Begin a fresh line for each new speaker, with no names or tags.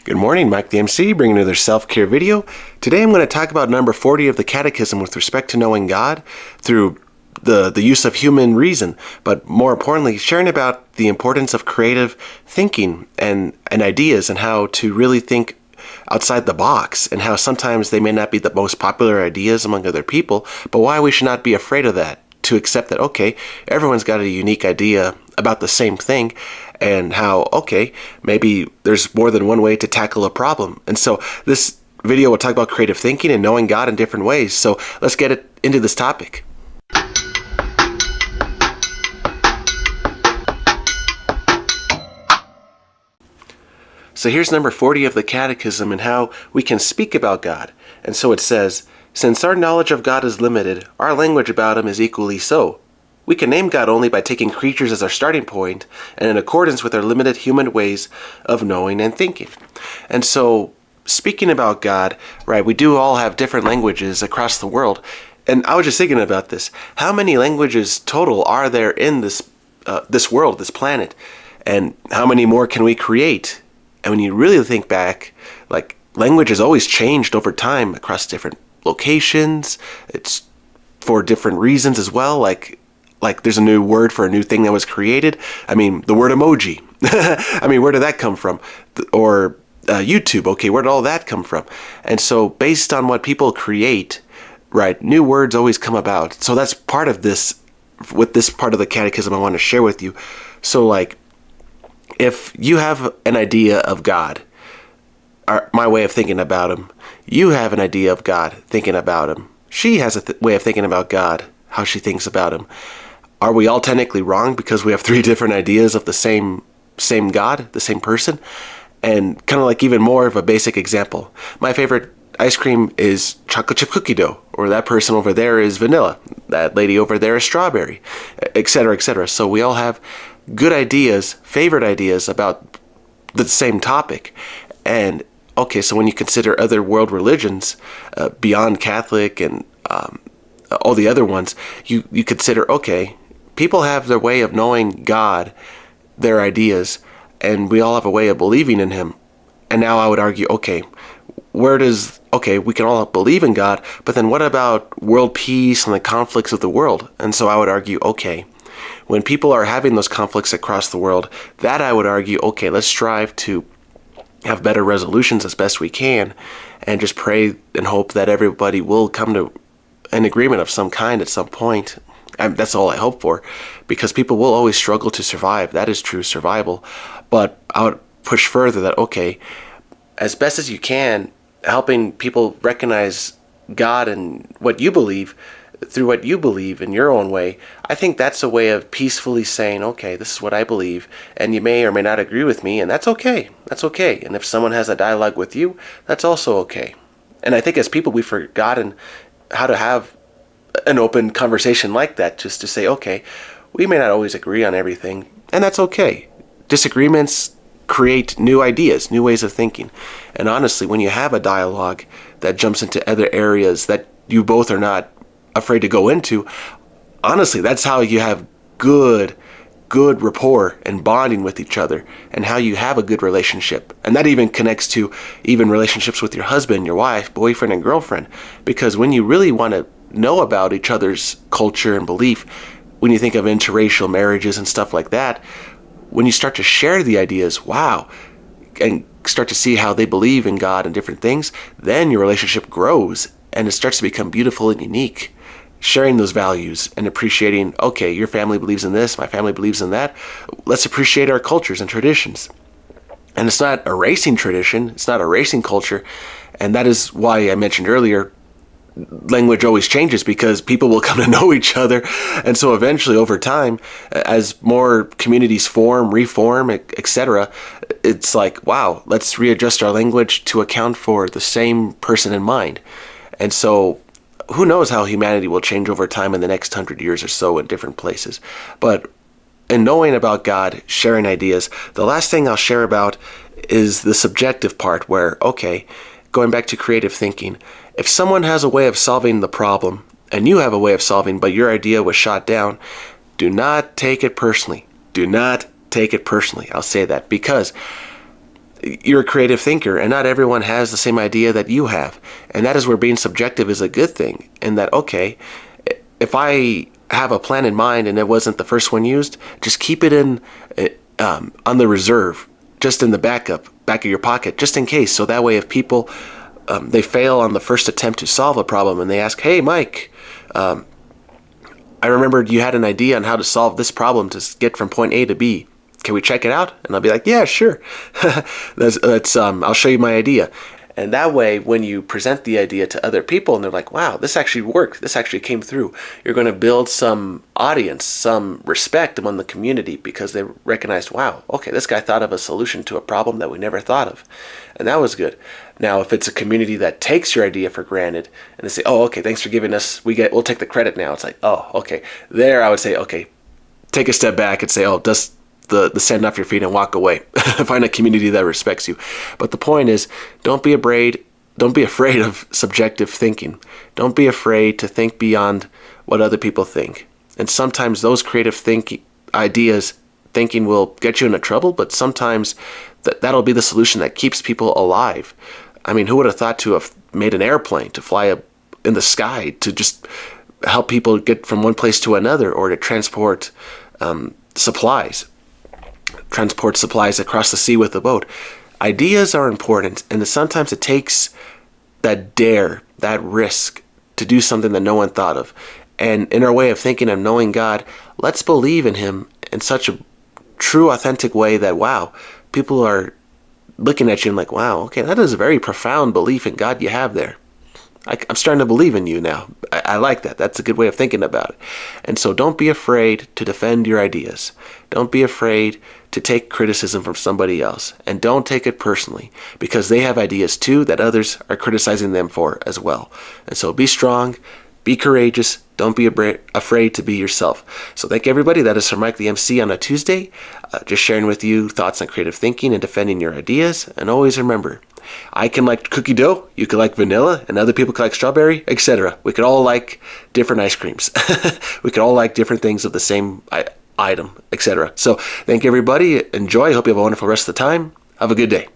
Good morning, Mike the MC, bringing another self-care video. Today I'm going to talk about number 40 of the Catechism with respect to knowing God through the use of human reason, but more importantly, sharing about the importance of creative thinking and ideas and how to really think outside the box and how sometimes they may not be the most popular ideas among other people, but why we should not be afraid of that, to accept that, okay, everyone's got a unique idea about the same thing, and how, okay, maybe there's more than one way to tackle a problem. And so this video will talk about creative thinking and knowing God in different ways. So let's get into this topic. So here's number 40 of the Catechism and how we can speak about God. And so it says, since our knowledge of God is limited, our language about Him is equally so. We can name God only by taking creatures as our starting point and in accordance with our limited human ways of knowing and thinking. And so, speaking about God, right, we do all have different languages across the world. And I was just thinking about this. How many languages total are there in this world, this planet? And how many more can we create? And when you really think back, like, language has always changed over time across different locations. It's for different reasons as well, like there's a new word for a new thing that was created. I mean, the word emoji. I mean, where did that come from? Or YouTube, okay, where did all that come from? And so based on what people create, right, new words always come about. So that's part of this, with this part of the Catechism I want to share with you. So like, if you have an idea of God, or my way of thinking about Him, you have an idea of God thinking about Him. She has a way of thinking about God, how she thinks about Him. Are we all technically wrong because we have three different ideas of the same God, the same person? And kind of like even more of a basic example. My favorite ice cream is chocolate chip cookie dough, or that person over there is vanilla, that lady over there is strawberry, etc., etc. So we all have good ideas, favorite ideas about the same topic. And okay, so when you consider other world religions, beyond Catholic and all the other ones, you consider, okay, people have their way of knowing God, their ideas, and we all have a way of believing in Him. And now I would argue, okay, we can all believe in God, but then what about world peace and the conflicts of the world? And so I would argue, okay, when people are having those conflicts across the world, that I would argue, okay, let's strive to have better resolutions as best we can, and just pray and hope that everybody will come to an agreement of some kind at some point. That's all I hope for, because people will always struggle to survive. That is true survival. But I would push further that, okay, as best as you can, helping people recognize God and what you believe through what you believe in your own way, I think that's a way of peacefully saying, okay, this is what I believe, and you may or may not agree with me, and that's okay. That's okay. And if someone has a dialogue with you, that's also okay. And I think as people, we've forgotten how to have an open conversation like that, just to say, okay, we may not always agree on everything, and that's okay. Disagreements create new ideas, new ways of thinking. And honestly, when you have a dialogue that jumps into other areas that you both are not afraid to go into, honestly, that's how you have good rapport and bonding with each other, and how you have a good relationship. And that even connects to even relationships with your husband, your wife, boyfriend, and girlfriend. Because when you really want to know about each other's culture and belief, when you think of interracial marriages and stuff like that, when you start to share the ideas, wow, and start to see how they believe in God and different things, then your relationship grows and it starts to become beautiful and unique. Sharing those values and appreciating, okay, your family believes in this, my family believes in that. Let's appreciate our cultures and traditions. And it's not erasing tradition, it's not erasing culture. And that is why I mentioned earlier, language always changes, because people will come to know each other. And so eventually over time, as more communities form, reform, etc., it's like, wow, let's readjust our language to account for the same person in mind. And so who knows how humanity will change over time in the next 100 years or so in different places. But in knowing about God, sharing ideas, the last thing I'll share about is the subjective part where, okay, going back to creative thinking, if someone has a way of solving the problem and you have a way of solving, but your idea was shot down, do not take it personally. Do not take it personally. I'll say that because you're a creative thinker, and not everyone has the same idea that you have. And that is where being subjective is a good thing. And that, okay, if I have a plan in mind and it wasn't the first one used, just keep it in on the reserve, just in the back of your pocket, just in case. So that way, if people they fail on the first attempt to solve a problem, and they ask, "Hey, Mike, I remembered you had an idea on how to solve this problem to get from point A to B. Can we check it out?" And I'll be like, "Yeah, sure." I'll show you my idea. And that way, when you present the idea to other people and they're like, "Wow, this actually worked. This actually came through," you're going to build some audience, some respect among the community, because they recognized, "Wow, okay, this guy thought of a solution to a problem that we never thought of." And that was good. Now, if it's a community that takes your idea for granted and they say, "Oh, okay, thanks for giving us, we'll take the credit now." It's like, "Oh, okay." There, I would say, okay, take a step back and say, "Oh, dust the sand off your feet and walk away." Find a community that respects you. But the point is, don't be afraid of subjective thinking. Don't be afraid to think beyond what other people think. And sometimes those creative thinking will get you into trouble, but sometimes that'll be the solution that keeps people alive. I mean, who would have thought to have made an airplane to fly up in the sky to just help people get from one place to another, or to transport supplies across the sea with a boat? Ideas are important, and sometimes it takes that dare, that risk, to do something that no one thought of. And in our way of thinking and knowing God, let's believe in Him in such a true, authentic way that, wow, people are looking at you and like, "Wow, okay, that is a very profound belief in God you have there. I'm starting to believe in you now. I like that. That's a good way of thinking about it." And so don't be afraid to defend your ideas. Don't be afraid to take criticism from somebody else. And don't take it personally, because they have ideas too that others are criticizing them for as well. And so be strong, be courageous, don't be afraid to be yourself. So thank you, everybody. That is from Mike the MC on a Tuesday, just sharing with you thoughts on creative thinking and defending your ideas. And always remember, I can like cookie dough, you can like vanilla, and other people can like strawberry, etc. We could all like different ice creams. We could all like different things of the same item, etc. So thank you, everybody. Enjoy. Hope you have a wonderful rest of the time. Have a good day.